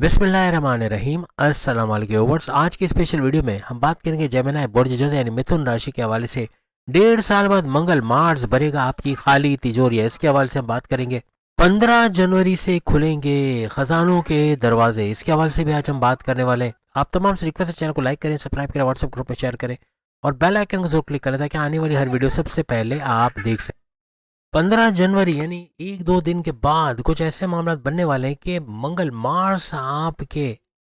बिस्मिल्लाहिर्रहमानिर्रहीम अस्सलाम वालेकुम व्यूअर्स। आज की स्पेशल वीडियो में हम बात करेंगे जेमिनी बुर्ज जोधे यानी मिथुन राशि के हवाले से 1.5 साल बाद मंगल मार्स भरेगा आपकी खाली तिजोरी है। इसके हवाले से हम बात करेंगे। 15 जनवरी से खुलेंगे खजानों के दरवाजे, इसके हवाले से भी आज हम बात करने वाले हैं। आप तमाम से रिक्वेस्ट है चैनल को लाइक करें, सब्सक्राइब करें, व्हाट्सएप ग्रुप में शेयर करें और बेल आइकन को जरूर क्लिक करें ताकि आने वाली हर वीडियो सबसे पहले आप देख सकें। 15 जनवरी यानी एक दो दिन के बाद कुछ ऐसे मामला बनने वाले हैं कि मंगल मार्स आपके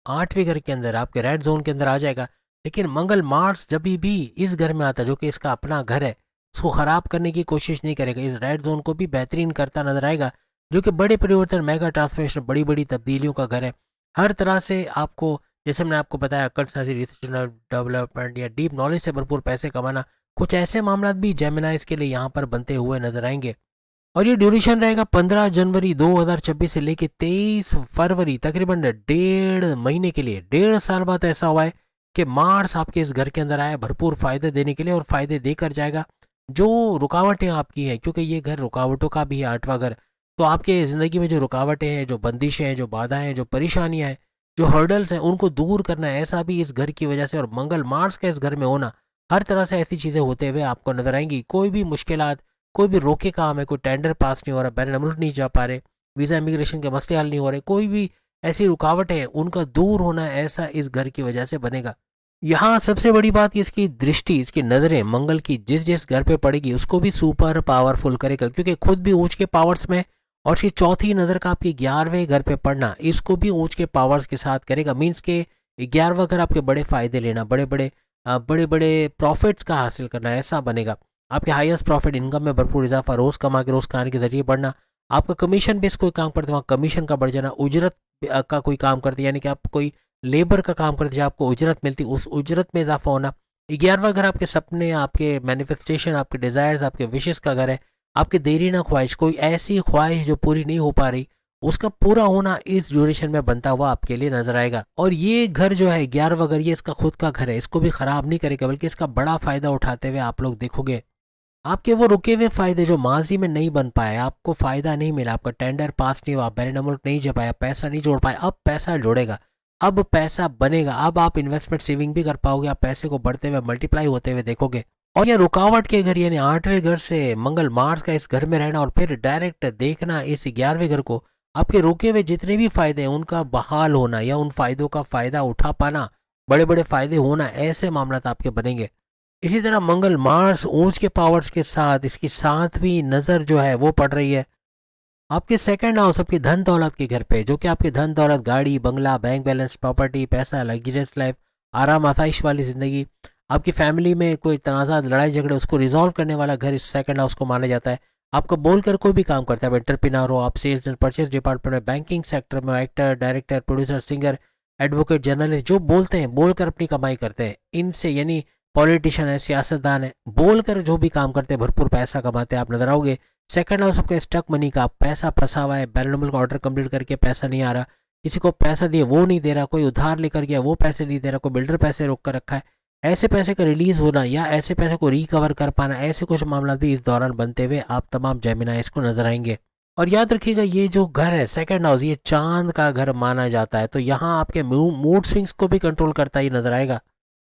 8वें घर के अंदर, आपके रेड जोन के अंदर आ जाएगा। लेकिन मंगल मार्स जब भी इस घर में आता है जो कि इसका अपना घर है, उसको ख़राब करने की कोशिश नहीं करेगा। इस रेड जोन को भी बेहतरीन करता नजर आएगा, जो कि बड़े परिवर्तन, मेगा ट्रांसफॉर्मेशन, बड़ी बड़ी तब्दीलियों का घर है। हर तरह से आपको, जैसे मैंने आपको बताया, रिसर्च डेवलपमेंट या डीप नॉलेज से भरपूर पैसे कमाना, कुछ ऐसे मामला भी जेमिनाइज के लिए यहाँ पर बनते हुए नजर आएंगे। और ये ड्यूरेशन रहेगा 15 जनवरी 2026 से लेके 23 फरवरी, तकरीबन 1.5 महीने के लिए। 1.5 साल बाद ऐसा हुआ है कि मार्स आपके इस घर के अंदर आया भरपूर फायदे देने के लिए, और फायदे देकर जाएगा। जो रुकावटें आपकी हैं, क्योंकि ये घर रुकावटों का भी है, 8वां घर, तो आपके ज़िंदगी में जो रुकावटें हैं, जो बंदिशें हैं, जो बाधाएं हैं, जो परेशानियां हैं, जो हर्डल्स हैं, उनको दूर करना है। ऐसा भी इस घर की वजह से और मंगल मार्स का इस घर में होना, हर तरह से ऐसी चीज़ें होते हुए आपको नजर आएंगी। कोई भी मुश्किलात, कोई भी रोके काम है, कोई टेंडर पास नहीं हो रहा, बैरन मुल्क नहीं जा पा रहे, वीज़ा इमिग्रेशन के मसले हल नहीं हो रहे, कोई भी ऐसी रुकावटें हैं, उनका दूर होना ऐसा इस घर की वजह से बनेगा। यहाँ सबसे बड़ी बात, इसकी दृष्टि, इसकी नज़रें मंगल की जिस जिस घर पे पड़ेगी उसको भी सुपर पावरफुल करेगा, क्योंकि खुद भी ऊंच के पावर्स में, और इसकी चौथी नज़र का आपकी 11वें घर पे पड़ना इसको भी ऊंच के पावर्स के साथ करेगा। मीन्स के 11वां घर आपके बड़े फायदे लेना, बड़े बड़े प्रॉफिट्स का हासिल करना, ऐसा बनेगा। आपके हाईएस्ट प्रॉफिट, इनकम में भरपूर इजाफा, रोज़ कमा के रोज़ खाने के जरिए बढ़ना। आपका कमीशन बेस कोई काम करते वहाँ कमीशन का बढ़ जाना। उजरत का कोई काम करते, यानी कि आप कोई लेबर का काम करते जहाँ आपको उजरत मिलती, उस उजरत में इजाफा होना। 11वां घर आपके सपने, आपके मैनिफेस्टेशन, आपके डिज़ायर्स, आपके विशेस का घर है। आपकी देरी ना ख्वाहिश, कोई ऐसी ख्वाहिश जो पूरी नहीं हो पा रही, उसका पूरा होना इस ड्यूरेशन में बनता हुआ आपके लिए नजर आएगा। और ये घर जो है 11वां घर, ये इसका खुद का घर है, इसको भी खराब नहीं करेगा, बल्कि इसका बड़ा फायदा उठाते हुए आप लोग देखोगे। आपके वो रुके हुए फायदे जो माजी में नहीं बन पाए, आपको फायदा नहीं मिला, आपका टेंडर पास नहीं हुआ, बैरन मुल्क नहीं जा पाया, पैसा नहीं जोड़ पाया, अब पैसा जोड़ेगा, अब पैसा बनेगा। अब आप इन्वेस्टमेंट सेविंग भी कर पाओगे, आप पैसे को बढ़ते हुए मल्टीप्लाई होते हुए देखोगे। और ये रुकावट के घर यानी 8वें घर से मंगल मार्स का इस घर में रहना और फिर डायरेक्ट देखना इस 11वें घर को, आपके रुके हुए जितने भी फायदे हैं उनका बहाल होना या उन फायदों का फायदा उठा पाना, बड़े बड़े फायदे होना, ऐसे मामला आपके बनेंगे। इसी तरह मंगल मार्स ऊंच के पावर्स के साथ इसकी 7वीं नज़र जो है वो पड़ रही है आपके सेकंड हाउस, आपकी धन दौलत के घर पे, जो कि आपकी धन दौलत, गाड़ी बंगला, बैंक बैलेंस, प्रॉपर्टी, पैसा, लग्जरियस लाइफ, आराम आसाइश वाली ज़िंदगी, आपकी फैमिली में कोई तनाज़ा, लड़ाई झगड़े, उसको रिजॉल्व करने वाला घर इस सेकंड हाउस को माना जाता है। आपका बोलकर कोई भी काम करता है, एंटरप्रेन्योर हो आप, सेल्स एंड परचेज डिपार्टमेंट में, बैंकिंग सेक्टर में, actor, director, producer, singer, advocate, journalist, जो बोलते हैं, बोलकर अपनी कमाई करते हैं, इनसे, यानी पॉलिटिशियन है, सियासतदान है, बोलकर जो भी काम करते हैं भरपूर पैसा कमाते हैं, आप नजर आओगे। सेकंड हाउस आपका स्टक मनी का, पैसा फंसा हुआ है, बैरन मुल्क ऑर्डर कंप्लीट करके पैसा नहीं आ रहा, किसी को पैसा दिए वो नहीं दे रहा, कोई उधार लेकर गया वो पैसे नहीं दे रहा, कोई बिल्डर पैसे रोक कर रखा है, ऐसे पैसे का रिलीज होना या ऐसे पैसे को रिकवर कर पाना, ऐसे कुछ मामला भी इस दौरान बनते हुए आप तमाम जेमिनाइज को नजर आएंगे। और याद रखिएगा, ये जो घर है सेकंड हाउस, ये चांद का घर माना जाता है, तो यहाँ आपके मूड स्विंग्स को भी कंट्रोल करता ही नजर आएगा।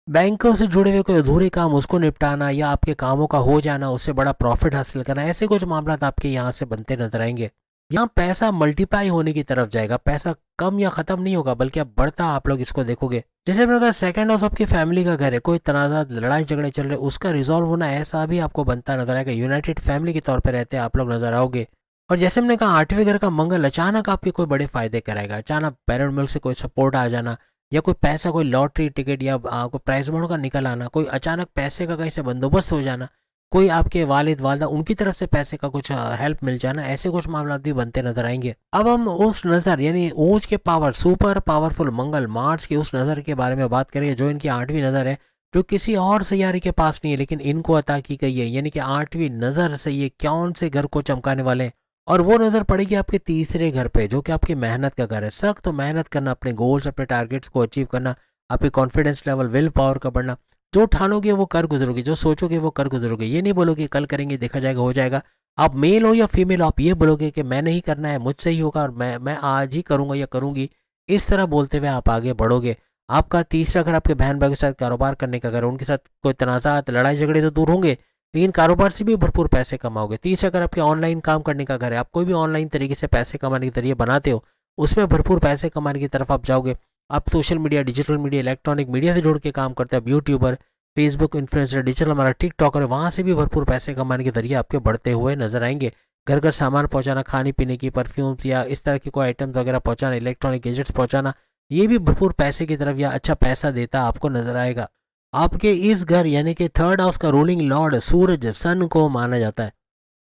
बैंकों से जुड़े हुए कोई अधूरे काम, उसको निपटाना या आपके कामों का हो जाना, उससे बड़ा प्रॉफिट हासिल करना, ऐसे कुछ मामला आपके यहाँ से बनते नजर आएंगे। यहाँ पैसा मल्टीप्लाई होने की तरफ जाएगा, पैसा कम या खत्म नहीं होगा, बल्कि अब बढ़ता आप लोग इसको देखोगे। जैसे मैंने कहा, सेकंड हाउस आपकी फैमिली का घर है, कोई तनाज़ा, लड़ाई झगड़े चल रहे, उसका रिजॉल्व होना, ऐसा भी आपको बनता नजर आएगा। यूनाइटेड फैमिली के तौर पर रहते हैं आप लोग नजर आओगे। और जैसे हमने कहा, 8वें घर का मंगल अचानक आपके कोई बड़े फायदे कराएगा, अचानक बैरन मुल्क से कोई सपोर्ट आ जाना, या कोई पैसा, कोई लॉटरी टिकट या कोई प्राइज मनी का निकल आना, कोई अचानक पैसे का कहीं से बंदोबस्त हो जाना, कोई आपके वालिद वालदा उनकी तरफ से पैसे का कुछ हेल्प मिल जाना, ऐसे कुछ मामला भी बनते नजर आएंगे। अब हम उस नज़र यानी ऊंच के पावर, सुपर पावरफुल मंगल मार्स की उस नज़र के बारे में बात करेंगे, जो इनकी 8वीं नज़र है, जो किसी और सैयारे के पास नहीं है लेकिन इनको अता की गई है। यानी कि 8वीं नज़र से ये कौन से घर को चमकाने वाले हैं, और वो नज़र पड़ेगी आपके तीसरे घर पे, जो कि आपकी मेहनत का घर है। सख्त तो मेहनत करना, अपने गोल्स, अपने टारगेट्स को अचीव करना, आपके कॉन्फिडेंस लेवल, विल पावर का बढ़ना, जो ठानोगे वो कर गुजरोगे, जो सोचोगे वो कर गुजरोगे। ये नहीं बोलोगे कल करेंगे, देखा जाएगा, हो जाएगा। आप मेल हो या फीमेल हो, आप ये बोलोगे कि मैं नहीं करना है, मुझसे ही होगा और मैं आज ही करूंगा या करूंगी, इस तरह बोलते हुए आप आगे बढ़ोगे। आपका तीसरा घर आपके बहन भाई के साथ कारोबार करने का घर, उनके साथ कोई तनाज़ात लड़ाई झगड़े तो दूर होंगे, लेकिन कारोबार से भी भरपूर पैसे कमाओगे। तीसरा घर आपके ऑनलाइन काम करने का घर है, आप कोई भी ऑनलाइन तरीके से पैसे कमाने के जरिए बनाते हो, उसमें भरपूर पैसे कमाने की तरफ आप जाओगे। आप social media, digital media, electronic media से जुड़ के काम करते हो, यूट्यूबर, फेसबुक इन्फ्लुएंसर, डिजिटल हमारा टिकटॉकर है, वहाँ से भी भरपूर पैसे कमाने के जरिए आपके बढ़ते हुए नजर आएंगे। घर घर सामान पहुंचाना, खाने पीने की, परफ्यूम्स या इस तरह की कोई आइटम्स वगैरह पहुंचाना, इलेक्ट्रॉनिक गैजेट्स पहुंचाना, ये भी भरपूर पैसे की तरफ या अच्छा पैसा देता आपको नजर आएगा। आपके इस घर यानी कि थर्ड हाउस का रूलिंग लॉर्ड सूरज, सन को माना जाता है,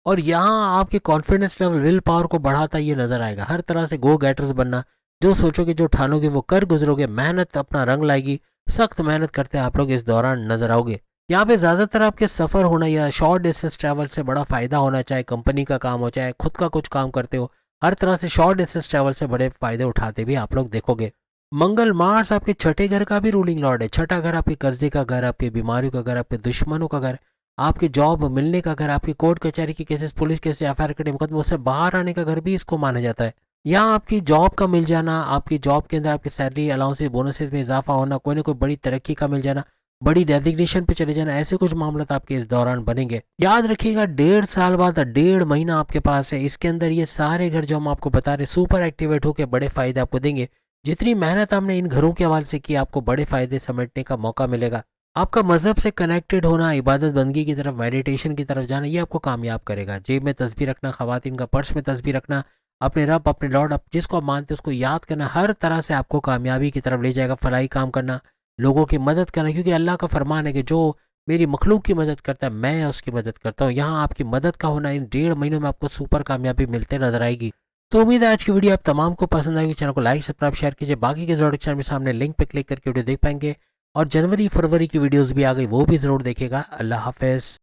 और यहाँ आपके कॉन्फिडेंस लेवल, विल पावर को बढ़ाता ये नजर आएगा। हर तरह से गो गेटर्स बनना, जो सोचोगे जो ठानोगे वो कर गुजरोगे, मेहनत अपना रंग लाएगी, सख्त मेहनत करते आप लोग इस दौरान नजर आओगे। यहाँ पे ज्यादातर आपके सफर होना या शॉर्ट डिस्टेंस ट्रैवल से बड़ा फायदा होना, चाहे कंपनी का काम हो चाहे खुद का कुछ काम करते हो, हर तरह से शॉर्ट डिस्टेंस ट्रैवल से बड़े फायदे उठाते भी आप लोग देखोगे। मंगल मार्स आपके छठे घर का भी रूलिंग लॉर्ड है। छठा घर आपके कर्जे का घर, आपकी बीमारियों का घर, आपके दुश्मनों का घर, आपके जॉब मिलने का घर, आपके कोर्ट कचहरी के केसेस, पुलिस केस, एफआईआर के मुकदमे से बाहर आने का घर भी इसको माना जाता है। यहाँ आपकी जॉब का मिल जाना, आपकी जॉब के अंदर आपकी सैलरी अलाउंसेस बोनसेस में इजाफा होना, कोई ना कोई बड़ी तरक्की का मिल जाना, बड़ी डेजिग्नेशन पे चले जाना, ऐसे कुछ मामला आपके इस दौरान बनेंगे। याद रखिएगा 1.5 साल बाद 1.5 महीना आपके पास है, इसके अंदर ये सारे घर जो हम आपको बता रहे सुपर एक्टिवेट होकर बड़े फायदे आपको देंगे। जितनी मेहनत हमने इन घरों के हवाले से की, आपको बड़े फायदे समेटने का मौका मिलेगा। आपका मजहब से कनेक्टेड होना, इबादत बंदगी की तरफ, मेडिटेशन की तरफ जाना, ये आपको कामयाब करेगा। जेब में तस्बीह रखना, खवातीन का पर्स में तस्बीह रखना, अपने रब, अपने लॉर्ड, आप जिसको आप मानते हैं उसको याद करना, हर तरह से आपको कामयाबी की तरफ ले जाएगा। फलाई काम करना, लोगों की मदद करना, क्योंकि अल्लाह का फरमान है कि जो मेरी मखलूक की मदद करता है मैं उसकी मदद करता हूँ। यहाँ आपकी मदद का होना इन 1.5 महीनों में आपको सुपर कामयाबी मिलते नजर आएगी। तो उम्मीद है आज की वीडियो आप तमाम को पसंद आएगी। चैनल को लाइक, सब्सक्राइब, शेयर कीजिए। बाकी के जरूर चैनल में सामने लिंक पे क्लिक करके वीडियो देख पाएंगे, और जनवरी फरवरी की वीडियोस भी आ गई, वो भी जरूर देखेगा। अल्लाह हाफिज।